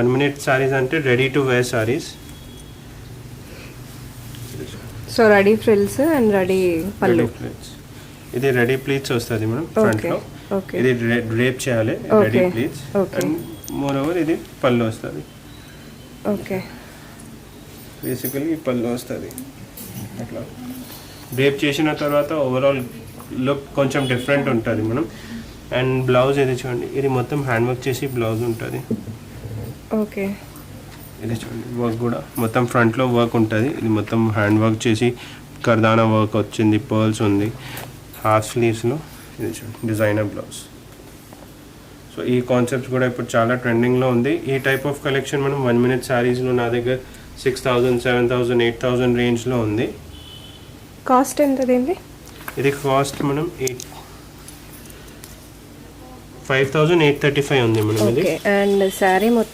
1 minute sarees అంటే ready to wear sarees. So ready frills and ready pallu. ఇది ready pleats వస్తుంది madam front లో. ఇది డ్రేప్ చేయాలి ready pleats. And moreover ఇది పళ్ళు వస్తుంది. ఓకే, బేసికలీ పళ్ళు వస్తుంది. అట్లా డ్రేప్ చేసిన తర్వాత ఓవరాల్ లుక్ కొంచెం డిఫరెంట్ ఉంటుంది మనం. అండ్ బ్లౌజ్ ఇది చూడండి, ఇది మొత్తం హ్యాండ్ వర్క్ చేసి బ్లౌజ్ ఉంటుంది. ఓకే, ఇది చూడండి వర్క్ కూడా మొత్తం ఫ్రంట్లో వర్క్ ఉంటుంది. ఇది మొత్తం హ్యాండ్ వర్క్ చేసి కర్దానా వర్క్ వచ్చింది, పర్ల్స్ ఉంది. హాఫ్ స్లీవ్స్లో ఇది చూడండి డిజైనర్ బ్లౌజ్. సో ఈ కాన్సెప్ట్స్ కూడా ఇప్పుడు చాలా ట్రెండింగ్లో ఉంది. ఈ టైప్ ఆఫ్ కలెక్షన్ మనం 1 minute శారీస్లో నా దగ్గర 6,000, 7,000, 8,000 రేంజ్లో ఉంది. కాస్ట్ ఎంత దీనిది? ఇది కాస్ట్ మనం 5,835 ఉంది మనం. ఇది అండ్ శారీ